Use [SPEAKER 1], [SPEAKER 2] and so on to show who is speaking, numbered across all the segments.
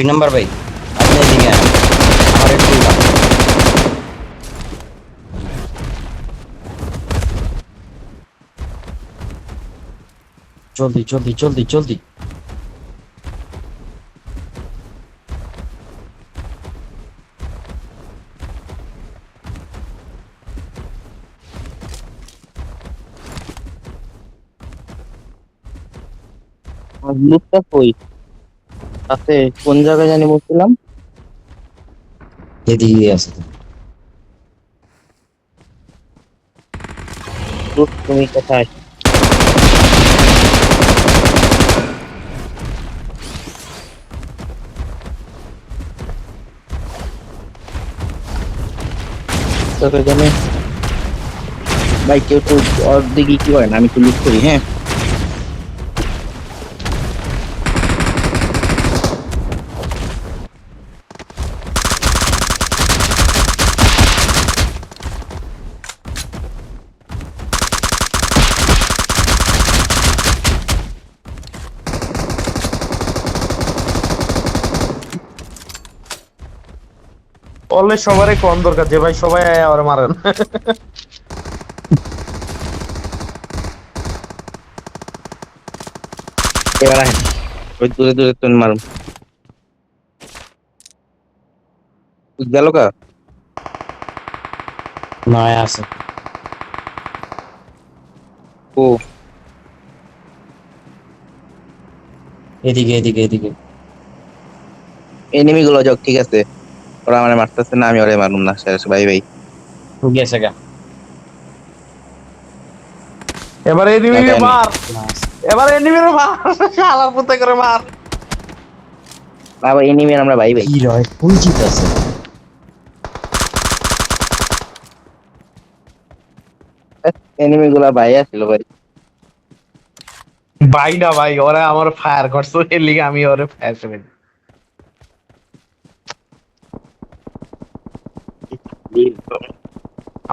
[SPEAKER 1] দুই নাম্বার ভাই, আপনি এদিকে আন। আমার একটু উঠান। জলদি জলদি জলদি জলদি।
[SPEAKER 2] লুকটা কই আছে? কোন জায়গায় জানি বলছিলাম।
[SPEAKER 1] এদিকে আছে তো।
[SPEAKER 2] লুক তুমি কোথায়? তোকে জানি ভাই, কেউ তো ওর দিকে কি করেন, আমি তো লুক করি। হ্যাঁ,
[SPEAKER 3] অলওয়েজ সবারই কোন দরকার যে ভাই সবাই আয়া ওরে মারেন।
[SPEAKER 2] এবার আহেন, ওই দূরে দূরে তো মারুন। গেল কা?
[SPEAKER 1] নয় আছে।
[SPEAKER 2] ও,
[SPEAKER 1] এদিকে এদিকে এদিকে।
[SPEAKER 2] এনিমি গুলো যাক, ঠিক আছে। ওরা আমার মারতেছে না, আমি ওরে মারুম না। শেষ, ভাই ভাই।
[SPEAKER 1] গেছে গা।
[SPEAKER 3] এবার এনিমি
[SPEAKER 2] লাগাই আমি।
[SPEAKER 3] মার,
[SPEAKER 1] না আছে।
[SPEAKER 3] এবার এনিমি মার, শালার পুতে করে মার।
[SPEAKER 2] আবার এনিমি আর আমরা ভাই ভাই।
[SPEAKER 1] কি রয় কোন জিত আছে?
[SPEAKER 2] এনিমি গুলা ভাই আসছিল ভাই।
[SPEAKER 3] ভাই না ভাই, ওরা আমার ফায়ার করছে এর লিগে আমি ওরে ফায়ার করে দিই।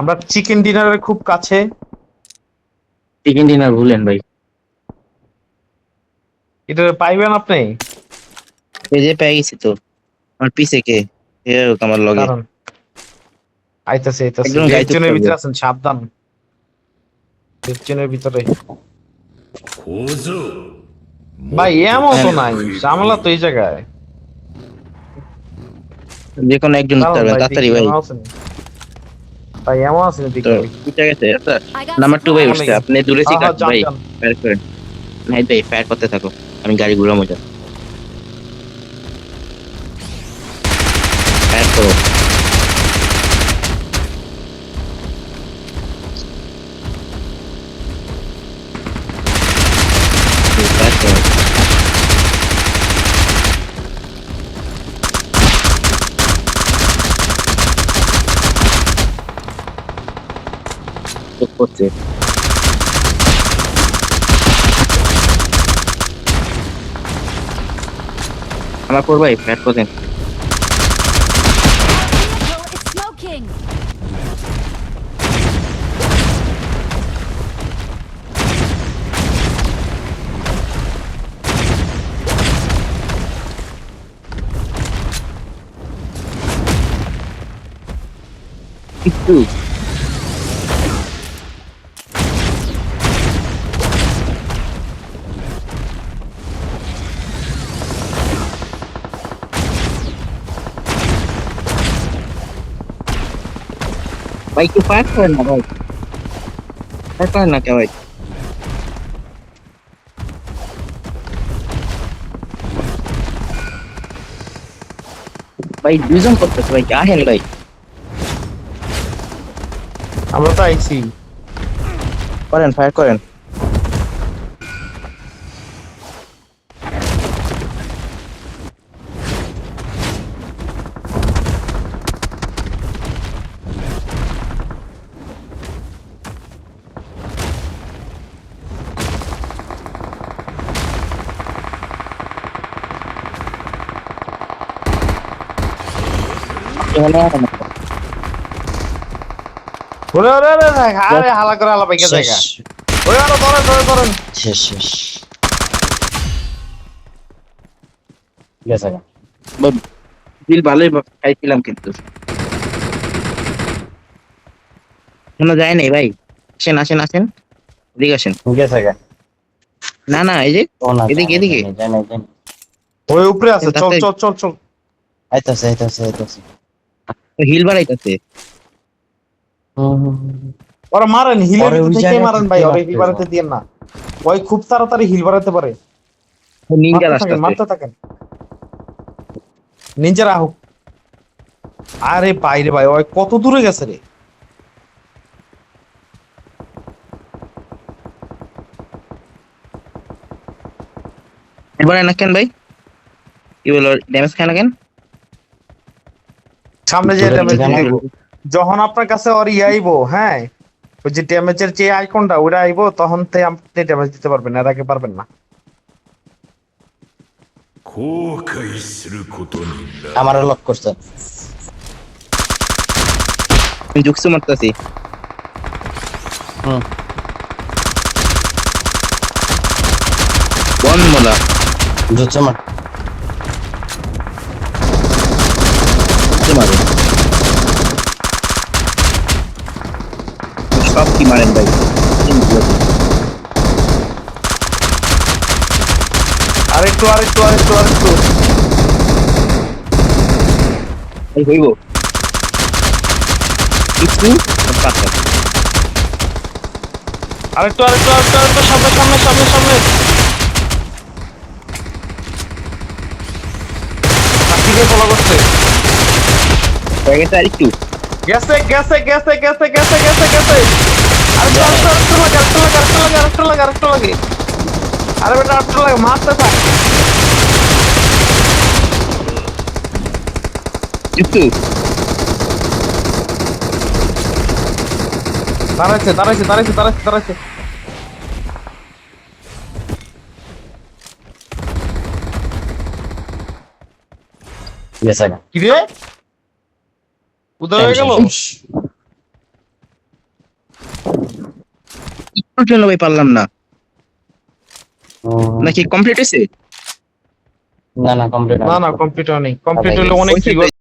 [SPEAKER 3] আমরা চিকেন ডিনারের খুব কাছে।
[SPEAKER 2] চিকেন ডিনার ভুলেন ভাই।
[SPEAKER 3] এটা পাইবেন আপনি?
[SPEAKER 2] এই যে পেয়ে গেছি তো। আমার পিছে কে? এ হোক আমার লগে।
[SPEAKER 3] কারণ আইতাছে আইতাছে,
[SPEAKER 2] একজন
[SPEAKER 3] রেড
[SPEAKER 2] গাইতে
[SPEAKER 3] জোনের
[SPEAKER 2] পারবো।
[SPEAKER 3] ভিতরে আছেন, সাবধান। রেড জোনের ভিতরে ভাই এমন তো নাই ঝামেলা তো এই জায়গায়।
[SPEAKER 2] যে কোনো একজন উঠতে
[SPEAKER 3] কারণ
[SPEAKER 2] পারবেন
[SPEAKER 3] ভাই
[SPEAKER 2] তাড়াতাড়ি
[SPEAKER 3] দেখি
[SPEAKER 2] ভাই।
[SPEAKER 3] এমন আছেন, ভাই এমন আছেন
[SPEAKER 2] তো
[SPEAKER 3] দেখি ভাই।
[SPEAKER 2] উঠে গেছে
[SPEAKER 4] I got
[SPEAKER 2] নাম্বার 2 ভাই উঠছে,
[SPEAKER 4] supplies.
[SPEAKER 2] আপনি দূরে
[SPEAKER 3] হ্যাঁ
[SPEAKER 2] থেকে
[SPEAKER 3] হ্যাঁ, যান
[SPEAKER 2] ভাই।
[SPEAKER 3] যান।
[SPEAKER 2] ফায়ার করেন। নাই ভাই, ফায়ার করতে থাকো। আমি গাড়ি ঘুরামো, যা ফায়ার করো। ফায়ার করো। চোখ করছে। আমার পর ভাই ফায়ার করেন।
[SPEAKER 4] Vehicle is smoking.
[SPEAKER 2] একটু ভাই, একটু ফায়ার করেন না ভাই। ফায়ার করেন না কে ভাই? ভাই দুইজন করতেছে ভাই, আহেন ভাই।
[SPEAKER 3] আমরা তো আইছি।
[SPEAKER 2] করেন, ফায়ার করেন। এখানে আহেন।
[SPEAKER 3] ওরে ওরে ওরে ওরে, আরে হালা করে হালা পাইকা
[SPEAKER 1] শেষ
[SPEAKER 3] জায়গা। ওরে আরো ধরেন ধরেন ধরেন।
[SPEAKER 1] শেষ শেষ। গেছে গা।
[SPEAKER 2] বিল ভালোই খাইছিলাম কিন্তু শোনা যায় নাই ভাই। আসেন আসেন আসেন, এদিকে আসেন।
[SPEAKER 1] গেছে গা।
[SPEAKER 2] না না, এই যে
[SPEAKER 1] ও না,
[SPEAKER 2] এদিকে এদিকে
[SPEAKER 1] জানি।
[SPEAKER 3] ওই উপরে আছে, চল
[SPEAKER 2] তাতে-
[SPEAKER 3] চল চল চল।
[SPEAKER 1] আইতাছে।
[SPEAKER 2] হিল বাড়াইতেছে।
[SPEAKER 3] ওরা মারেন, হিলের
[SPEAKER 1] ওরে ওই
[SPEAKER 3] থেকে
[SPEAKER 1] জায়গায়
[SPEAKER 3] মারেন ভাই,
[SPEAKER 1] থেকে
[SPEAKER 3] ওরে হিল
[SPEAKER 1] মারতে
[SPEAKER 3] বাড়াতে দিয়েন না। ওই খুব তাড়াতাড়ি হিল বাড়াতে পারে।
[SPEAKER 2] নিনজা
[SPEAKER 3] মারতে
[SPEAKER 2] রাস্তাতে।
[SPEAKER 3] থাকেন। নিনজারা হোক। আরে বাইরে ভাই, ওই কত দূরে গেছে রে।
[SPEAKER 2] এবারে না কেন ভাই, কি বলো, ড্যামেজ খায় না কেন?
[SPEAKER 3] সামনে যে
[SPEAKER 1] দূরে
[SPEAKER 3] ড্যামেজ
[SPEAKER 1] থেকে না।
[SPEAKER 3] দিব, যখন আপনার কাছে ওর আইবো, হ্যাঁ ওই যে ড্যামেজের যে আইকনটা ওটা আইবো, তখন থেকে আপনি ড্যামেজ দিতে পারবেন, এর আগে পারবেন না।
[SPEAKER 5] 後悔することになる。
[SPEAKER 1] আমারও লক করছে।
[SPEAKER 2] আমি জুকসু মারতেছি।
[SPEAKER 1] হুম।
[SPEAKER 2] বন মোলা
[SPEAKER 1] জুচ্ছে মার।
[SPEAKER 2] মারে সব কি মারেন ভাই।
[SPEAKER 3] আরেকটু
[SPEAKER 2] এই হইব কিছু পাতা।
[SPEAKER 3] আরেকটু সামনে। কাকিকে ফলো করছে।
[SPEAKER 2] হয়ে গেছে আরেকটু।
[SPEAKER 3] গেছে। আরেকটু লাগে। আরে বেটা আরেকটু লাগে, মারতে থাক।
[SPEAKER 2] জুকসু
[SPEAKER 3] দাঁড়াইছে।
[SPEAKER 1] গেছে গা।
[SPEAKER 3] কি রে, উদয় হয়ে গেল।
[SPEAKER 2] একটুর জন্য ভাই পারলাম না। নাকি কমপ্লিট হয়েছে?
[SPEAKER 1] না কমপ্লিট
[SPEAKER 3] না কমপ্লিট হয়নি, কমপ্লিট হলে অনেক
[SPEAKER 2] হয়েছে তো।